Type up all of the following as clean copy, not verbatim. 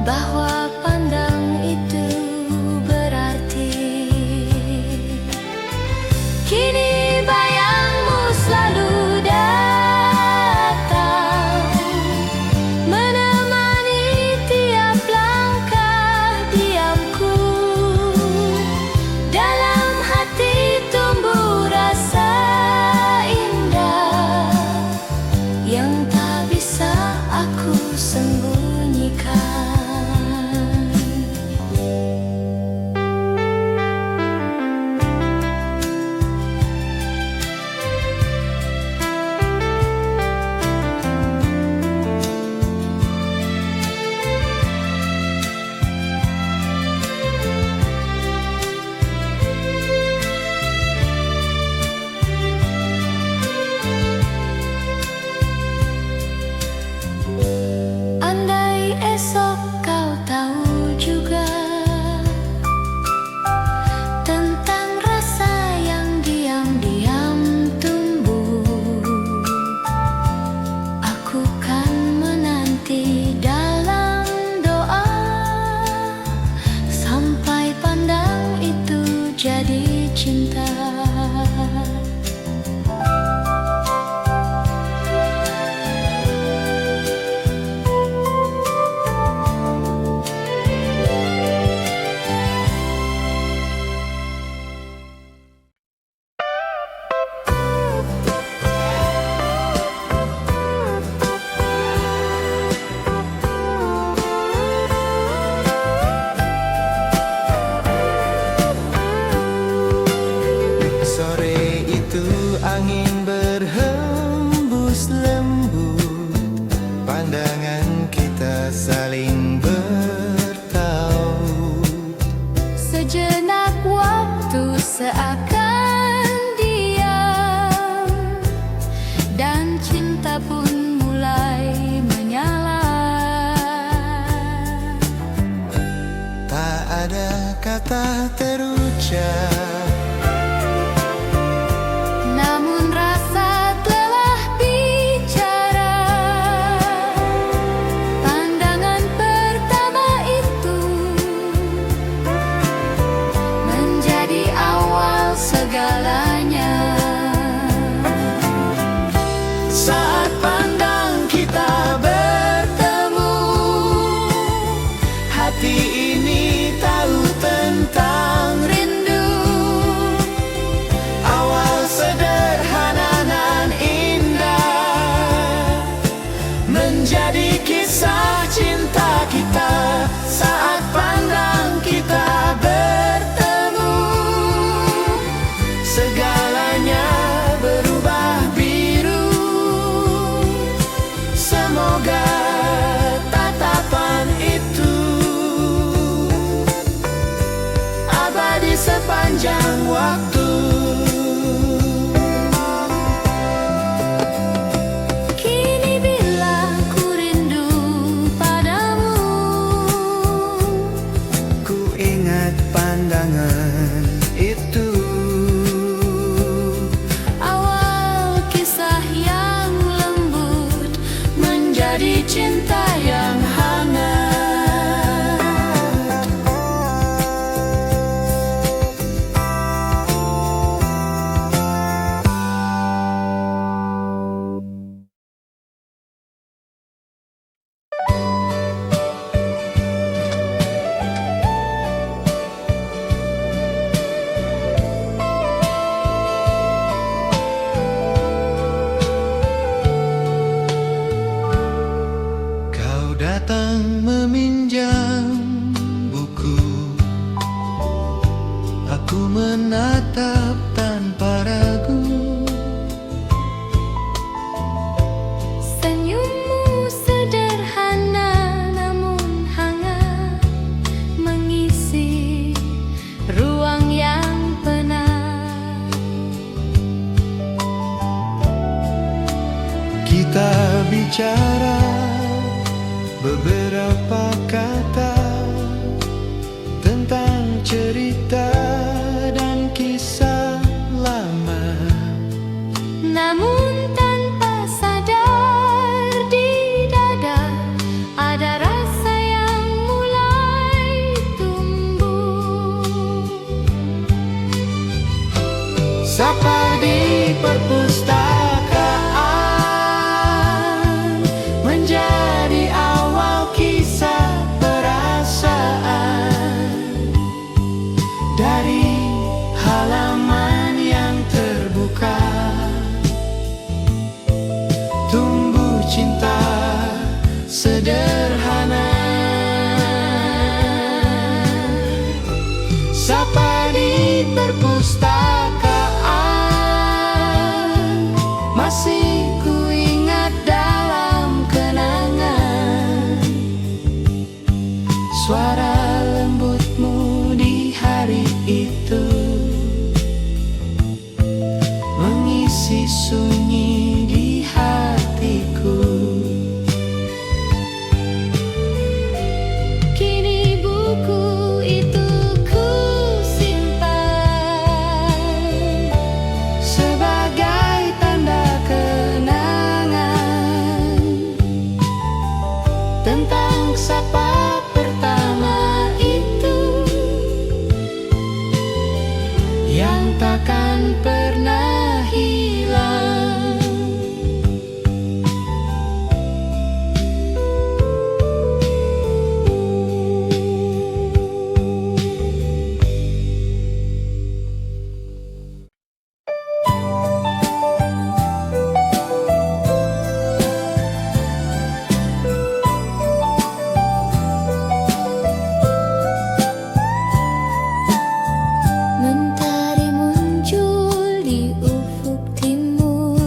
bahwa pandang itu berarti. Kini bayangmu selalu datang, menemani tiap langkah diamku. Dalam hati tumbuh rasa indah yang tak bisa aku sembunyikan. Andai esok kau tahu juga tentang rasa yang diam-diam tumbuh, aku kan menanti dalam doa sampai pandang itu jadi cinta. Sore itu angin berhembus lembut, pandangan kita saling bertaut. Sejenak waktu seakan diam, dan cinta pun mulai menyala. Tak ada kata terucap, namun rasa telah bicara. Pandangan pertama itu menjadi awal segalanya. saat pandang kita bertemu, hati ini tahu tentang rindu. Awal sederhana nan indah menjadi kisah cinta kita. Saat pandang kita bertemu, segalanya berubah biru. Semoga tatapan itu abadi sepanjang waktu. Kini bila ku rindu padamu, Ku ingat pandangan itu. awal kisah yang lembut menjadi cinta yang hangat. Kau datang meminjam buku, aku menatap tanpa ragu. Senyummu sederhana namun hangat, mengisi ruang yang penat. Kita bicara beberapa kata tentang cerita dan kisah Sapa di perpustakaan menjadi awal kisah perasaan. Dari halaman yang terbuka tumbuh cinta sederhana. Sapa di perpustakaan masih ku ingat dalam kenangan. Suara lembutmu di hari itu mengisi sunyi di hatiku. Kini buku itu ku simpan Sebagai tanda kenangan tentang sapa pertama itu yang takkan pernah hilang. Mentari muncul di ufuk timur,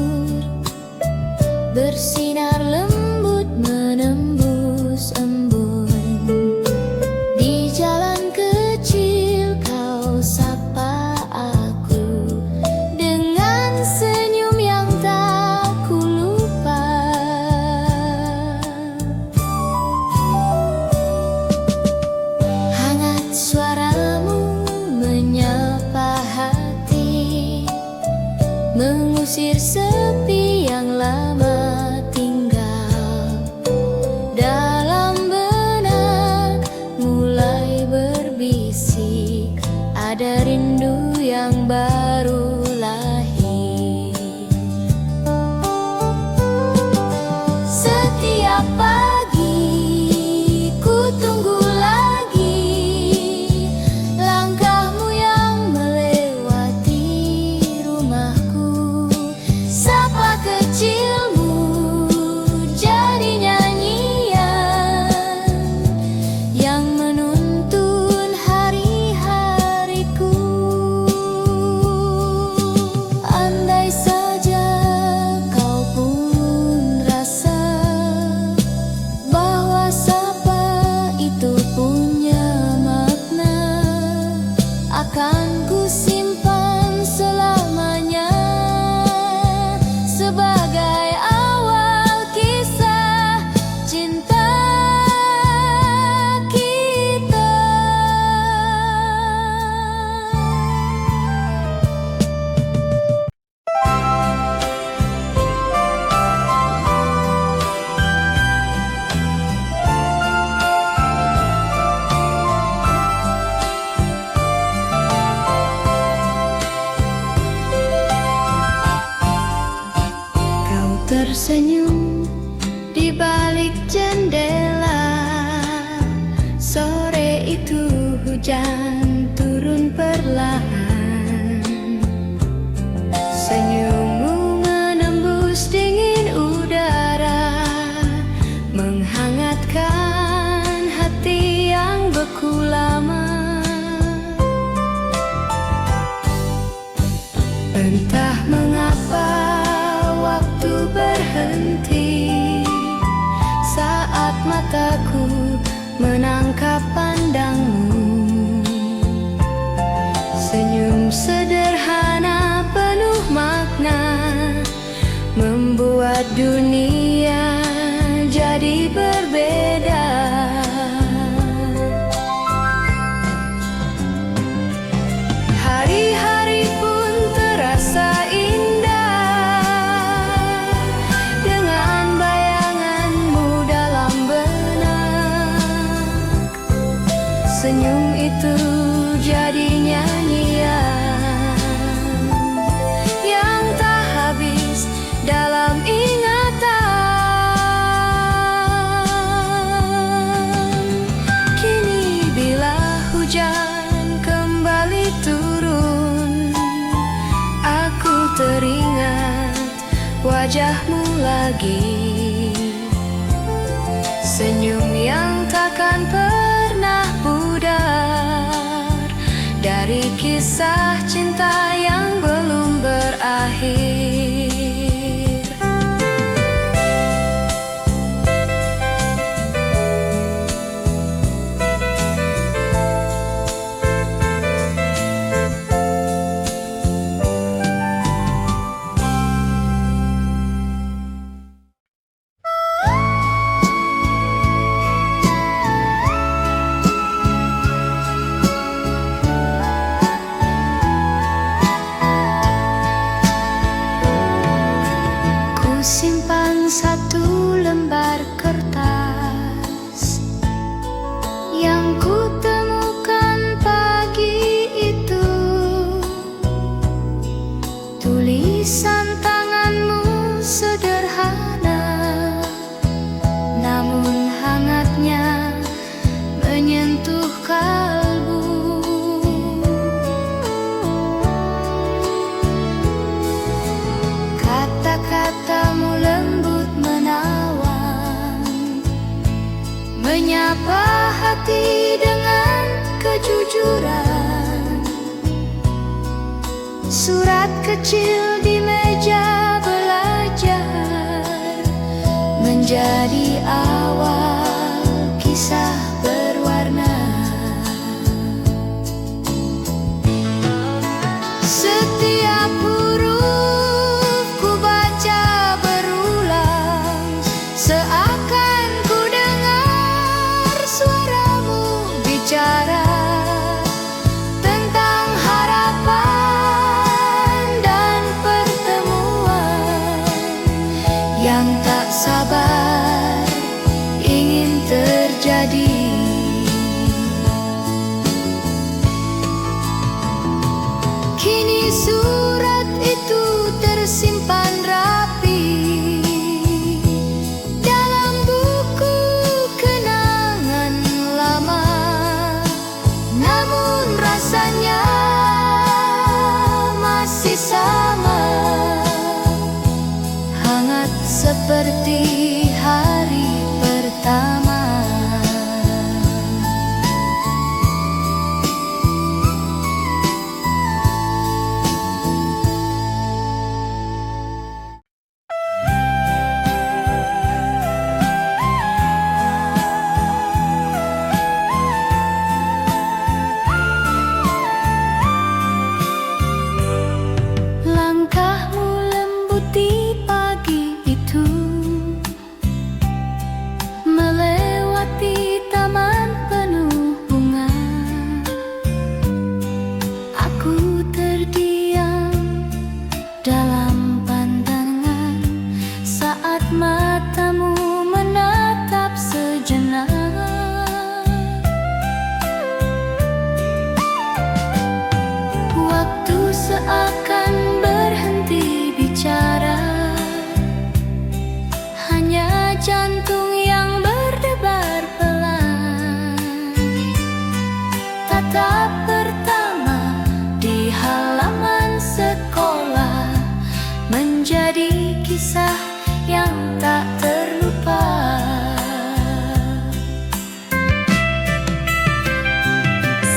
bersinar lembut menembus embun. Di jalan kecil kau sapa aku dengan senyum yang tak ku lupa. Hangat suaramu menyapa hati, mengusir sepi yang lama tinggal. Dalam benak mulai berbisik, ada rindu yang baru lahir. Setiap pagi ku tunggu lagi langkahmu yang melewati rumahku. Sapa kecilmu jadi nyanyian yang menuntun hari-hariku. Andai saja kau pun rasa bahwa sapa itu punya makna, akan ku simpan selamanya sebagai awal kisah cinta kita. Kau tersenyum di balik jendela. Sore itu hujan turun perlahan. Senyummu menembus dingin udara, menghangatkan hati yang beku lama. Entah mengapa waktu berhenti saat mataku menangkap pandangmu. Senyum sederhana penuh makna, membuat dunia jadi berbeda. Hari-hari pun terasa indah dengan bayanganmu dalam benak. Senyum itu jadi nyanyian lagi. Senyum yang takkan pernah pudar dari kisah cinta yang belum berakhir. Simpan satu lembar kertas yang ku temukan pagi itu. Tulisan tanganmu sederhana, namun hangatnya menyentuh kalbu. Kata-katamu lembut menawan, menyapa hati dengan kejujuran. Surat kecil di meja belajar menjadi awal kisah berwarna. Setiap huruf ku baca berulang, seakan ku dengar suaramu bicara tentang harapan dan pertemuan yang tak sabar ingin terjadi. Kini surat itu tersimpan rapi dalam buku kenangan lama, namun rasanya masih sama, hangat seperti hari pertama. Langkahmu lembut di pagi itu, melewati taman penuh bunga. Aku terdiam dalam pandangan saat matamu menatap sejenak. Waktu seakan berhenti bicara, hanya jantung yang berdebar pelan. Tatap pertama di halaman sekolah menjadi kisah yang tak terlupa.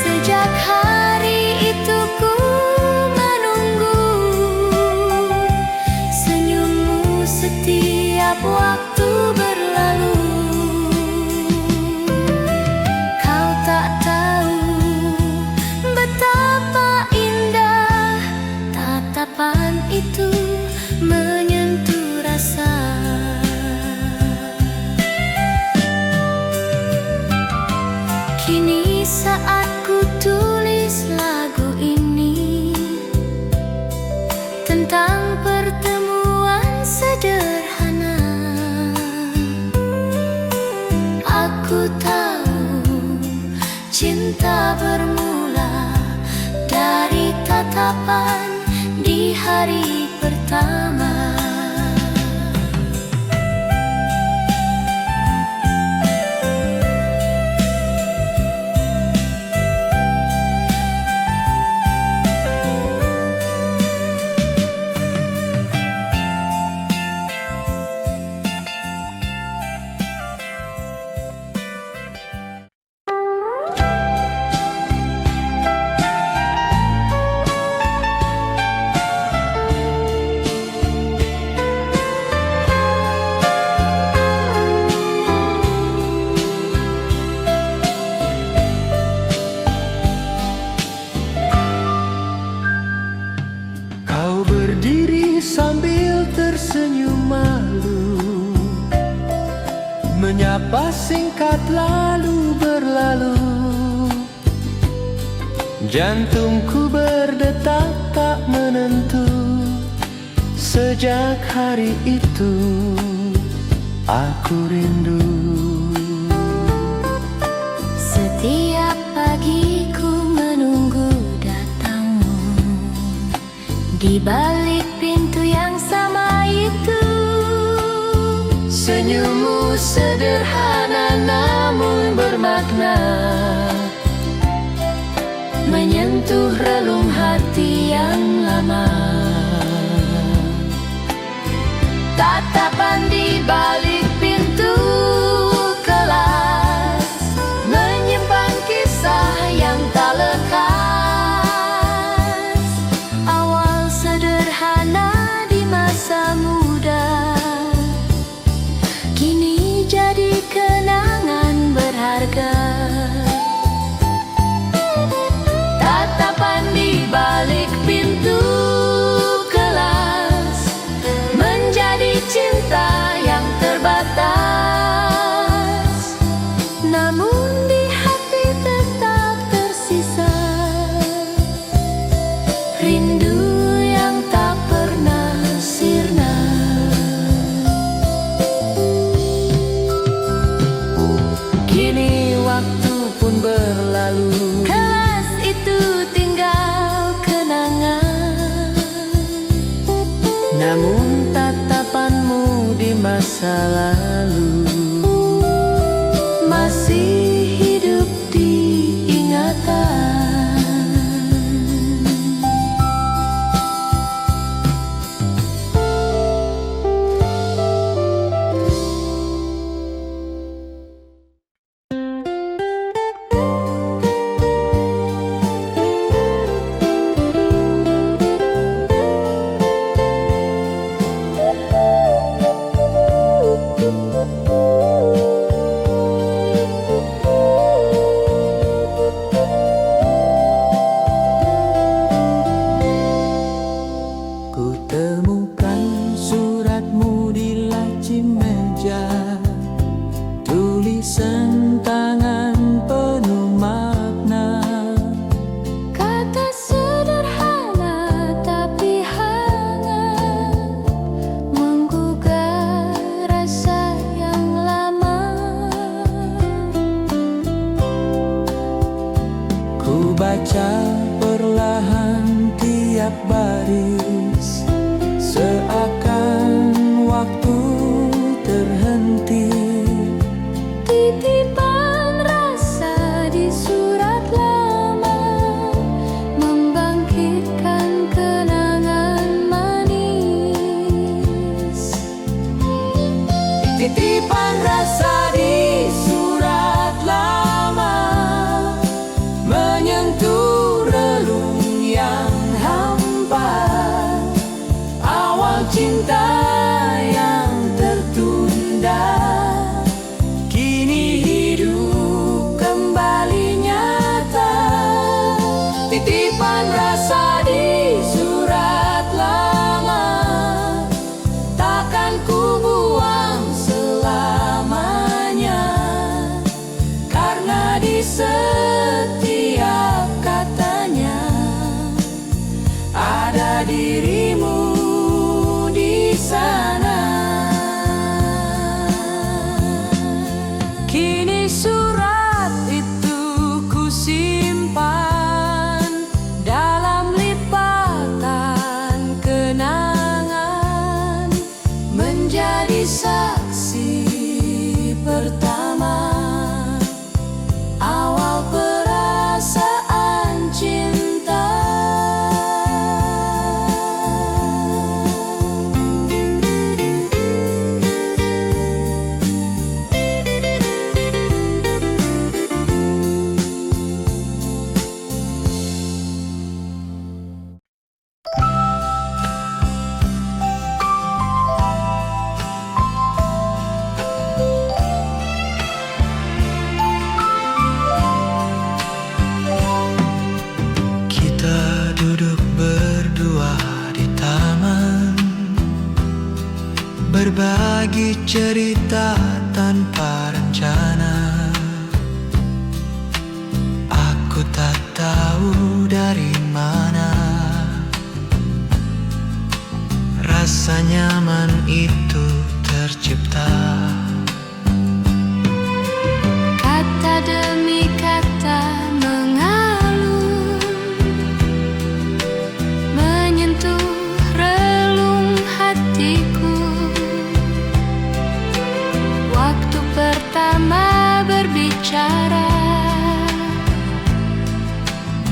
Sejak hari itu ku menunggu senyummu setiap waktu berlalu. Kau tak tahu betapa indah tatapan itu menyentuh rasa. Kini saat ku tulis lagu ini tentang pertemuan sederhana, aku tahu cinta bermula dari tatapan di hari pertama. singkat lalu berlalu, jantungku berdetak tak menentu. Sejak hari itu aku rindu. Setiap pagi ku menunggu datangmu di balik pintu yang sama itu. Senyummu sederhana namun bermakna, menyentuh relung hati yang lama. Tatapan di balik pintu kelas menyimpan kisah yang tak lekas. Awal sederhana di masa muda, kini jadi kenangan berharga. Tatapan di balik pintu kelas menjadi cinta yang terbatas, namun di hati tetap tersisa rindu yang tak pernah sirna. kini waktu pun berlalu, Kelas itu tinggal kenangan, namun tatapanmu di masa lalu masih hidup di ingatan. Ku temukan suratmu di laci meja, tulisan tangan penuh makna. Kata sederhana tapi hangat, menggugah rasa yang lama. Ku baca perlahan tiap baris, seakan waktu terhenti. Titipan rasa di surat lama membangkitkan kenangan manis. Titipan rasa di surat lama menyentuh relung yang hampa. Awal cinta yang tertunda kini hidup kembali nyata. Titipan rasa di surat lama takkan ku buang selamanya, karena di setiap katanya ada dirimu di sana. Kini surat itu ku simpan dalam lipatan kenangan, menjadi saksi pertama awal perasaan cinta. berbagi cerita tanpa rencana. Aku tak tahu dari mana rasa nyaman itu tercipta. Kata demi kata mengalun, menyentuh relung hatiku. Waktu pertama berbicara,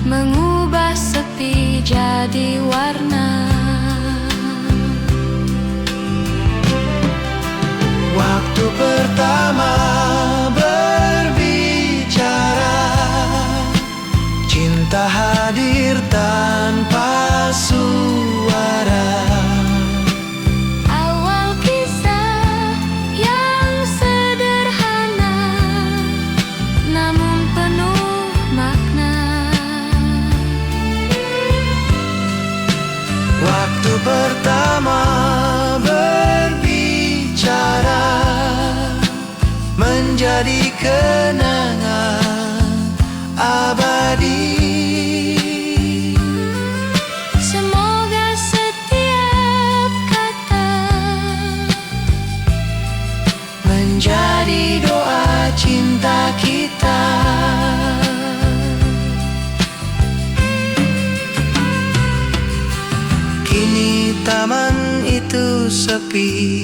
mengubah sepi jadi warna. Waktu pertama berbicara, cinta hadir tanpa suara. Awal kisah yang sederhana, namun penuh makna. Waktu pertama berbicara, menjadi kenangan abadi. Semoga setiap kata menjadi doa cinta kita. Kini taman itu sepi,